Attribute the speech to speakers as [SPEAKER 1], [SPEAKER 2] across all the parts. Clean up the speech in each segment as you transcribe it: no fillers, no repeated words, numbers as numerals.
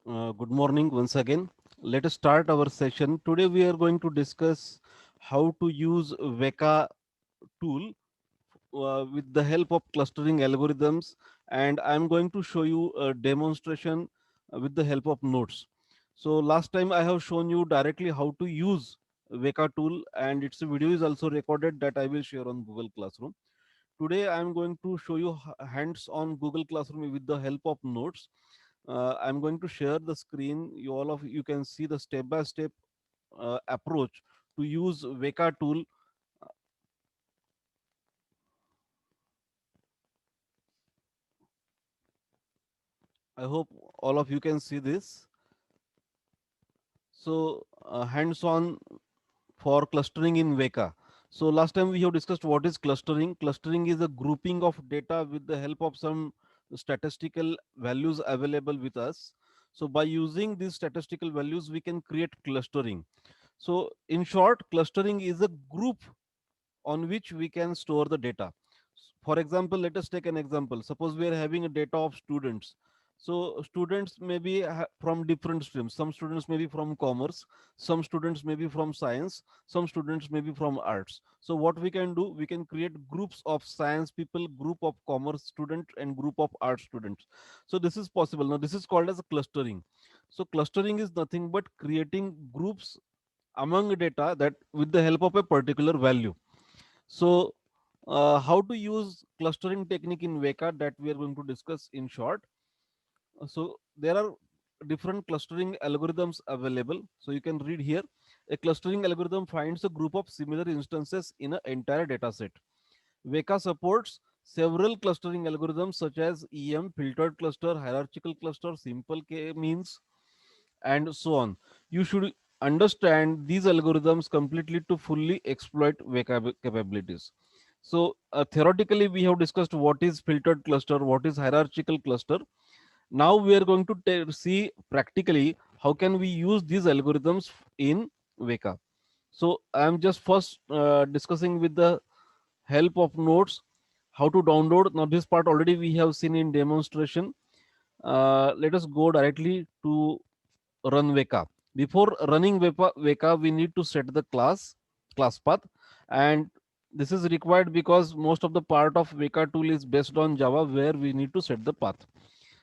[SPEAKER 1] Good morning once again. Let us start our session. Today we are going to discuss how to use Weka tool with the help of clustering algorithms, and I'm going to show you a demonstration with the help of notes. So last time I have shown you directly how to use Weka tool, and its video is also recorded that I will share on Google Classroom. Today I'm going to show you hands on Google Classroom with the help of notes. I'm going to share the screen. You all of you can see the step by step approach to use Weka tool. I hope all of you can see this. So hands on for clustering in Weka. So last time we have discussed what is clustering. Clustering is a grouping of data with the help of some statistical values available with us. So by using these statistical values, we can create clustering. So in short, clustering is a group on which we can store the data. For example, let us take an example. Suppose we are having a data of students. So students may be from different streams. Some students may be from commerce, some students may be from science, some students may be from arts. So what we can do, we can create groups of science people, group of commerce student, and group of art students. So this is possible. Now this is called as a clustering. So clustering is nothing but creating groups among data that with the help of a particular value. So, how to use clustering technique in Weka that we are going to discuss in short. So, there are different clustering algorithms available. So, you can read here. A clustering algorithm finds a group of similar instances in an entire data set. Weka supports several clustering algorithms such as EM, filtered cluster, hierarchical cluster, simple k-means, and so on. You should understand these algorithms completely to fully exploit Weka capabilities. So theoretically, we have discussed what is filtered cluster, what is hierarchical cluster. Now we are going to see practically how can we use these algorithms in Weka. So I am just first discussing with the help of notes how to download. Now this part already we have seen in demonstration. Let us go directly to run Weka. Before running Weka, we need to set the class path, and this is required because most of the part of Weka tool is based on Java, where we need to set the path.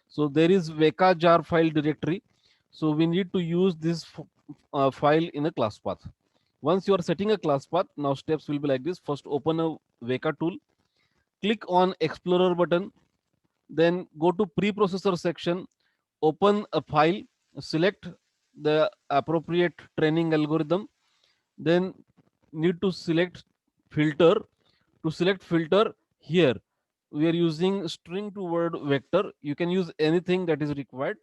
[SPEAKER 1] So there is Weka jar file directory. So we need to use this file in a class path. Once you are setting a class path, now steps will be like this. First, open a Weka tool, click on Explorer button, then go to preprocessor section, open a file, select the appropriate training algorithm, then need to select filter. To select filter, here we are using string to word vector. You can use anything that is required.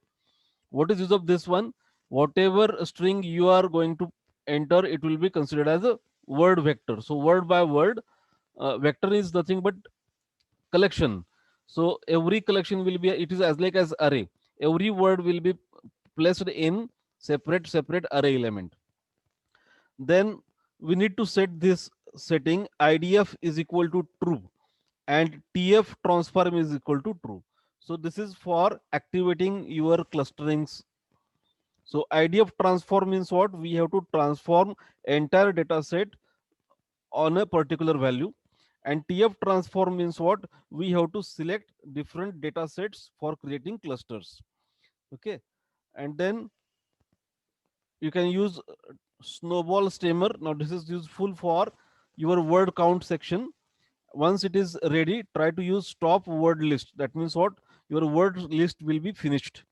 [SPEAKER 1] What is use of this one? Whatever string you are going to enter, it will be considered as a word vector. So word by word, vector is nothing but collection. So every collection will be, it is as like as array. Every word will be placed in separate array element. Then we need to set this setting idf is equal to true and tf transform is equal to true. So this is for activating your clusterings. So idf transform means what? We have to transform entire data set on a particular value, and tf transform means what? We have to select different data sets for creating clusters. Okay, and then you can use snowball stemmer. Now this is useful for your word count section. Once it is ready, try to use stop word list. That means what? Your word list will be finished.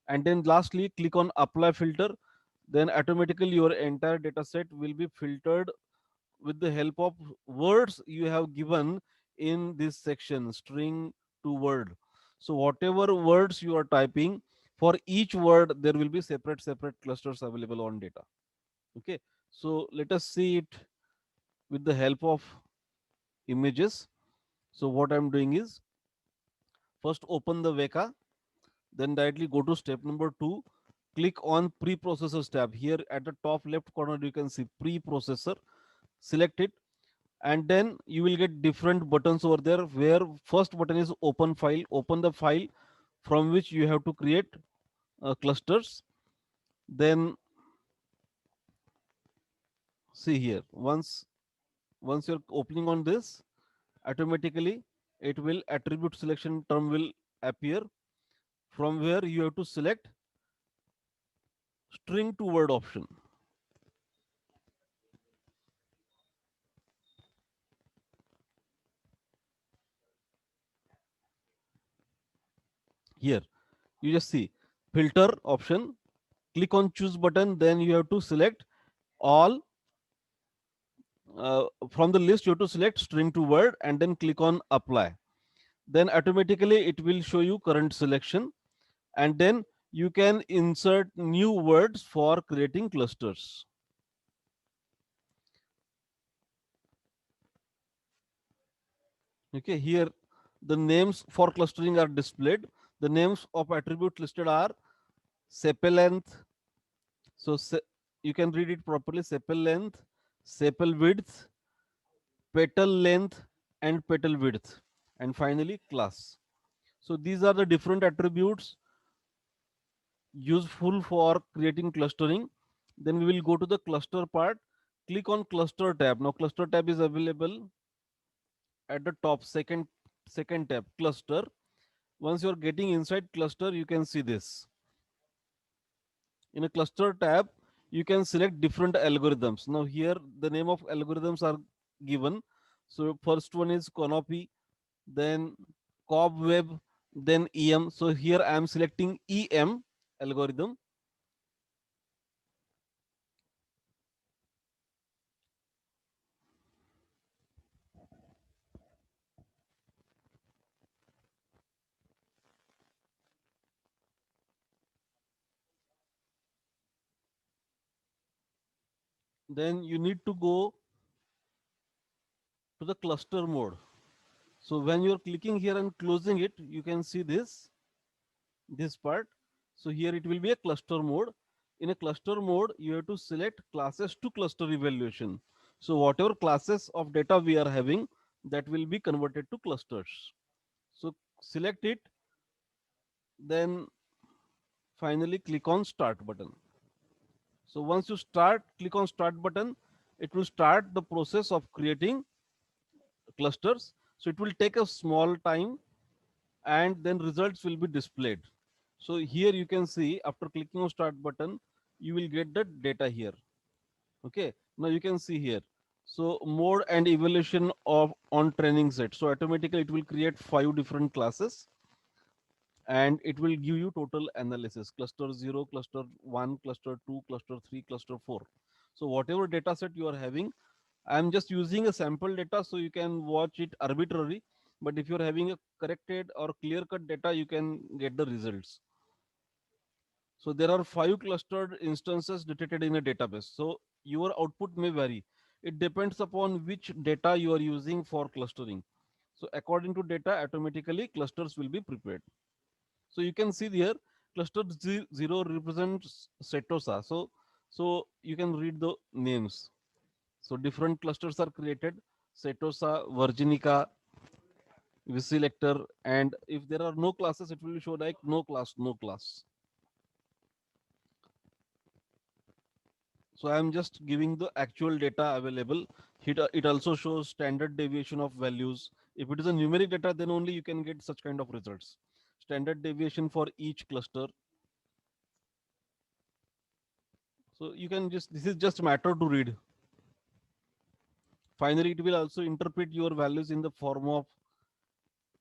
[SPEAKER 1] And then lastly, click on apply filter. Then automatically your entire data set will be filtered with the help of words you have given in this section, string to word. So whatever words you are typing, for each word there will be separate clusters available on data. Okay, so let us see it with the help of images. So what I'm doing is, first open the Weka, then directly go to step number 2, click on preprocessors tab. Here at the top left corner you can see preprocessor, select it, and then you will get different buttons over there, where first button is open file. Open the file from which you have to create clusters. Then see here, once you're opening on this, automatically it will attribute selection term will appear, from where you have to select string to word option. Here you just see filter option, click on choose button, then you have to select all. From the list you have to select string to word and then click on apply. Then automatically it will show you current selection, and then you can insert new words for creating clusters. Okay, here the names for clustering are displayed. The names of attributes listed are sepal length. So you can read it properly: sepal length, sepal width, petal length, and petal width, and finally class. So these are the different attributes useful for creating clustering. Then we will go to the cluster part. Click on cluster tab. Now cluster tab is available at the top, second tab, cluster. Once you are getting inside cluster, you can see this. In a cluster tab, you can select different algorithms. Now here the name of algorithms are given. So first one is Canopy, then Cobweb, then EM. So here I am selecting EM algorithm. Then you need to go to the cluster mode. So when you're clicking here and closing it, you can see this part. So here it will be a cluster mode. In a cluster mode, you have to select classes to cluster evaluation. So whatever classes of data we are having, that will be converted to clusters. So select it, then finally click on start button. So once you click on start button, it will start the process of creating clusters. So it will take a small time, and then results will be displayed. So here you can see, after clicking on start button, you will get the data here. Okay, now you can see here. So mode and evaluation of on training set. So automatically it will create 5 different classes, and it will give you total analysis: cluster 0, cluster 1, cluster 2, cluster 3, cluster 4. So whatever data set you are having, I am just using a sample data, so you can watch it arbitrary. But if you're having a corrected or clear cut data, you can get the results. So there are 5 clustered instances detected in a database. So your output may vary. It depends upon which data you are using for clustering. So according to data, automatically clusters will be prepared. So you can see here, cluster 0 represents Setosa. So you can read the names. So different clusters are created: Setosa, Virginica, vSelector, and if there are no classes, it will show like no class, no class. So I am just giving the actual data available. It also shows standard deviation of values. If it is a numeric data, then only you can get such kind of results. Standard deviation for each cluster. So you can just, this is just a matter to read. Finally, it will also interpret your values in the form of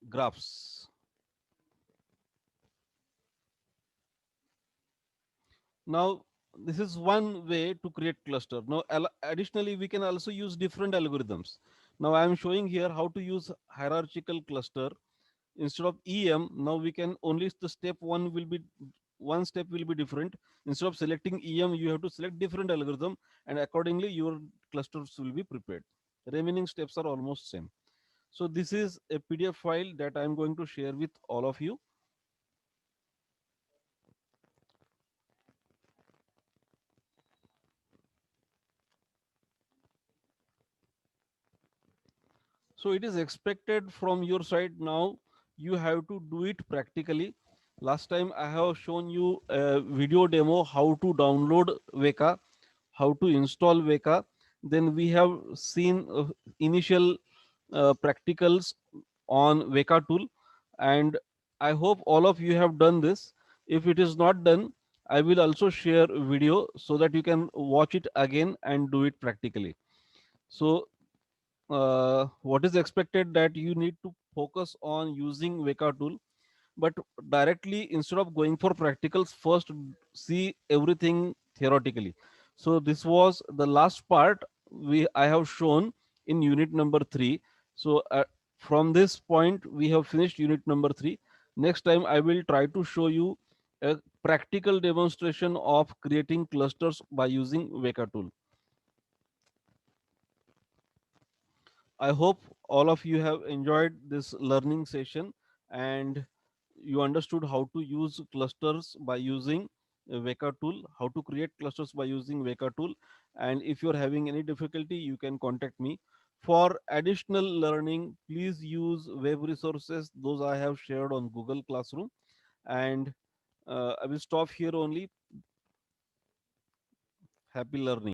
[SPEAKER 1] graphs. Now, this is one way to create cluster. Now, additionally, we can also use different algorithms. Now, I am showing here how to use hierarchical cluster. Instead of EM, now we can only, the step one step will be different. Instead of selecting EM, you have to select different algorithm, and accordingly your clusters will be prepared. Remaining steps are almost same. So this is a PDF file that I am going to share with all of you. So it is expected from your side. Now you have to do it practically. Last time I have shown you a video demo how to download Weka, how to install Weka. Then we have seen initial practicals on Weka tool, and I hope all of you have done this. If it is not done, I will also share video so that you can watch it again and do it practically. So what is expected that you need to focus on using Weka tool, but directly instead of going for practicals, first see everything theoretically. So this was the last part we I have shown in unit number 3. So from this point we have finished unit number 3. Next time I will try to show you a practical demonstration of creating clusters by using Weka tool. I hope all of you have enjoyed this learning session and you understood how to use clusters by using a Weka tool, how to create clusters by using Weka tool. And if you're having any difficulty, you can contact me. For additional learning, please use web resources. Those I have shared on Google Classroom. And I will stop here only. Happy learning.